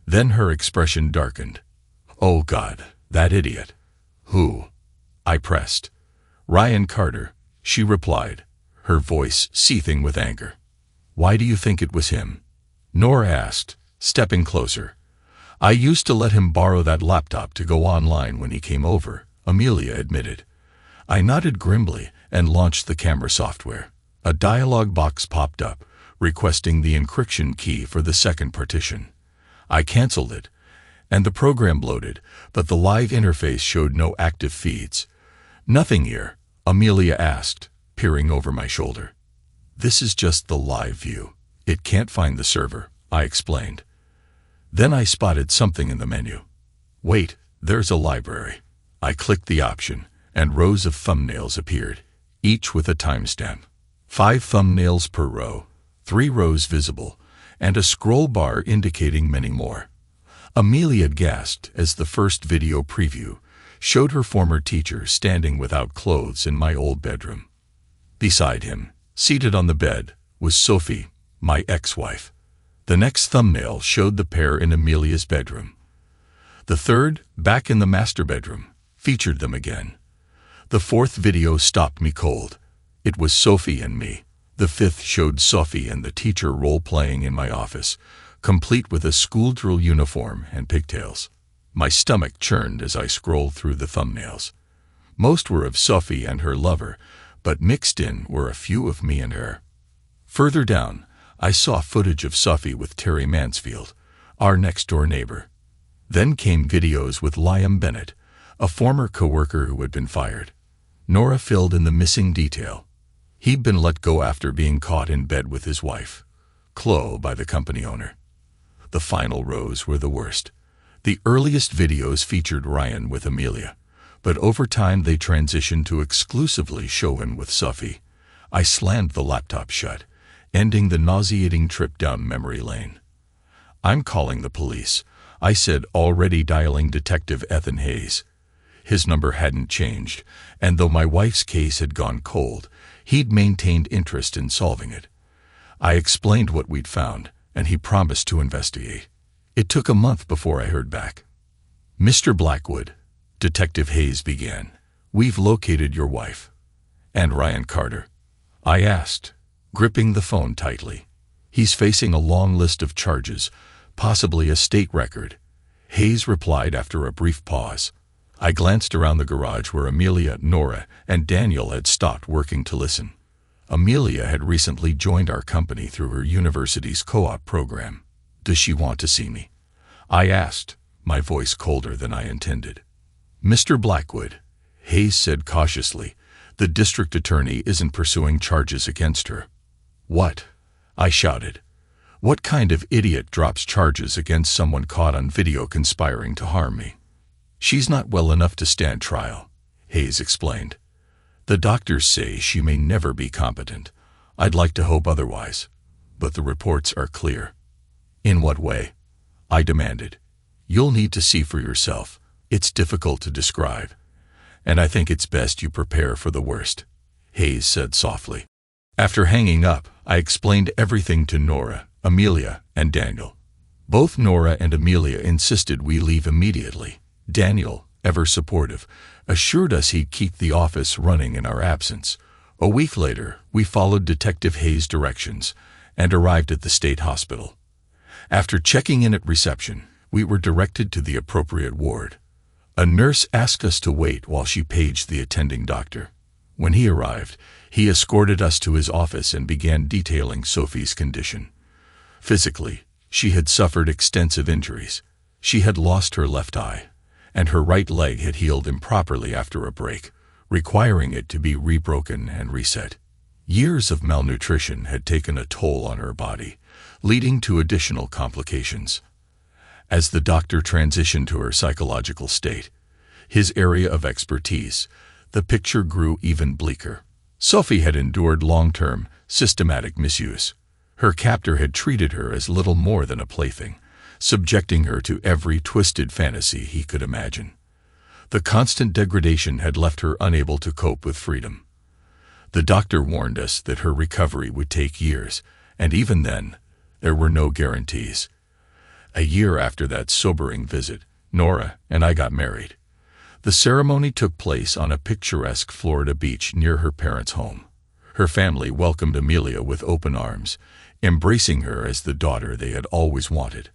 Speaker 1: Then her expression darkened. "Oh God, that idiot." "Who?" I pressed. "Ryan Carter," she replied, her voice seething with anger. "Why do you think it was him?" Nora asked, stepping closer. "I used to let him borrow that laptop to go online when he came over," Amelia admitted. I nodded grimly and launched the camera software. A dialog box popped up, requesting the encryption key for the second partition. I canceled it, and the program loaded, but the live interface showed no active feeds. "Nothing here?" Amelia asked, peering over my shoulder. "This is just the live view. It can't find the server," I explained. Then I spotted something in the menu. "Wait, there's a library." I clicked the option, and rows of thumbnails appeared, each with a timestamp. 5 thumbnails per row, 3 rows visible, and a scroll bar indicating many more. Amelia gasped as the first video preview showed her former teacher standing without clothes in my old bedroom. Beside him, seated on the bed, was Sophie, my ex-wife. The next thumbnail showed the pair in Amelia's bedroom. The third, back in the master bedroom, featured them again. The fourth video stopped me cold. It was Sophie and me. The fifth showed Sophie and the teacher role-playing in my office, complete with a school drill uniform and pigtails. My stomach churned as I scrolled through the thumbnails. Most were of Sophie and her lover, but mixed in were a few of me and her. Further down, I saw footage of Sophie with Terry Mansfield, our next-door neighbor. Then came videos with Liam Bennett, a former coworker who had been fired. Nora filled in the missing detail. He'd been let go after being caught in bed with his wife, Chloe, by the company owner. The final rows were the worst. The earliest videos featured Ryan with Amelia, but over time they transitioned to exclusively show him with Sophie. I slammed the laptop shut, ending the nauseating trip down memory lane. "I'm calling the police," I said, already dialing Detective Ethan Hayes. His number hadn't changed, and though my wife's case had gone cold, he'd maintained interest in solving it. I explained what we'd found, and he promised to investigate. It took a month before I heard back. "Mr. Blackwood," Detective Hayes began, "we've located your wife." "And Ryan Carter?" I asked, gripping the phone tightly. "He's facing a long list of charges, possibly a state record," Hayes replied after a brief pause. I glanced around the garage where Amelia, Nora, and Daniel had stopped working to listen. Amelia had recently joined our company through her university's co-op program. "Does she want to see me?" I asked, my voice colder than I intended. "Mr. Blackwood," Hayes said cautiously, "the district attorney isn't pursuing charges against her." "What?" I shouted. "What kind of idiot drops charges against someone caught on video conspiring to harm me?" "She's not well enough to stand trial," Hayes explained. "The doctors say she may never be competent. I'd like to hope otherwise, but the reports are clear." "In what way?" I demanded. "You'll need to see for yourself. It's difficult to describe. And I think it's best you prepare for the worst," Hayes said softly. After hanging up, I explained everything to Nora, Amelia, and Daniel. Both Nora and Amelia insisted we leave immediately. Daniel, ever supportive, assured us he'd keep the office running in our absence. A week later, we followed Detective Hayes' directions and arrived at the state hospital. After checking in at reception, we were directed to the appropriate ward. A nurse asked us to wait while she paged the attending doctor. When he arrived, he escorted us to his office and began detailing Sophie's condition. Physically, she had suffered extensive injuries. She had lost her left eye, and her right leg had healed improperly after a break, requiring it to be rebroken and reset. Years of malnutrition had taken a toll on her body, leading to additional complications. As the doctor transitioned to her psychological state, his area of expertise, the picture grew even bleaker. Sophie had endured long-term, systematic misuse. Her captor had treated her as little more than a plaything, subjecting her to every twisted fantasy he could imagine. The constant degradation had left her unable to cope with freedom. The doctor warned us that her recovery would take years, and even then, there were no guarantees. A year after that sobering visit, Nora and I got married. The ceremony took place on a picturesque Florida beach near her parents' home. Her family welcomed Amelia with open arms, embracing her as the daughter they had always wanted.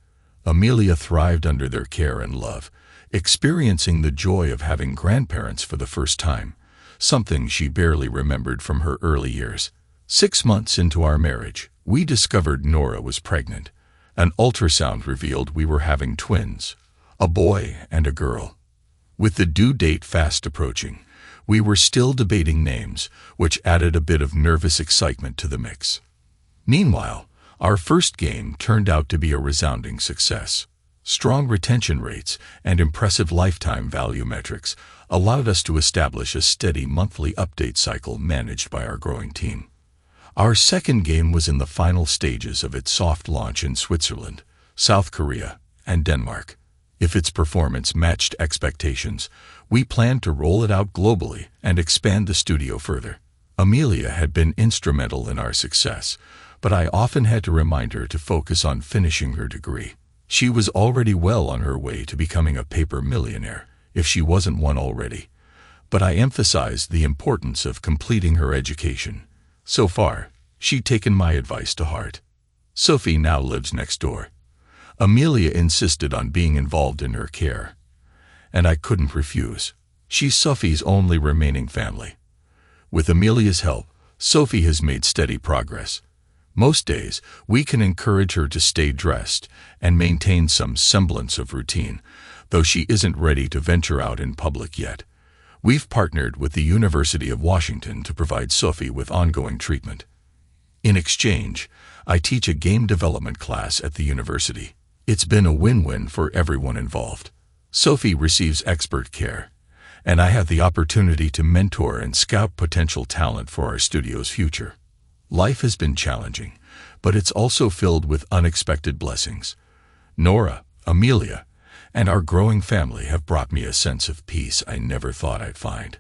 Speaker 1: Amelia thrived under their care and love, experiencing the joy of having grandparents for the first time, something she barely remembered from her early years. 6 months into our marriage, we discovered Nora was pregnant. An ultrasound revealed we were having twins, a boy and a girl. With the due date fast approaching, we were still debating names, which added a bit of nervous excitement to the mix. Meanwhile, our first game turned out to be a resounding success. Strong retention rates and impressive lifetime value metrics allowed us to establish a steady monthly update cycle managed by our growing team. Our second game was in the final stages of its soft launch in Switzerland, South Korea, and Denmark. If its performance matched expectations, we planned to roll it out globally and expand the studio further. Amelia had been instrumental in our success, but I often had to remind her to focus on finishing her degree. She was already well on her way to becoming a paper millionaire, if she wasn't one already, but I emphasized the importance of completing her education. So far, she'd taken my advice to heart. Sophie now lives next door. Amelia insisted on being involved in her care, and I couldn't refuse. She's Sophie's only remaining family. With Amelia's help, Sophie has made steady progress. Most days, we can encourage her to stay dressed and maintain some semblance of routine, though she isn't ready to venture out in public yet. We've partnered with the University of Washington to provide Sophie with ongoing treatment. In exchange, I teach a game development class at the university. It's been a win-win for everyone involved. Sophie receives expert care, and I have the opportunity to mentor and scout potential talent for our studio's future. Life has been challenging, but it's also filled with unexpected blessings. Nora, Amelia, and our growing family have brought me a sense of peace I never thought I'd find.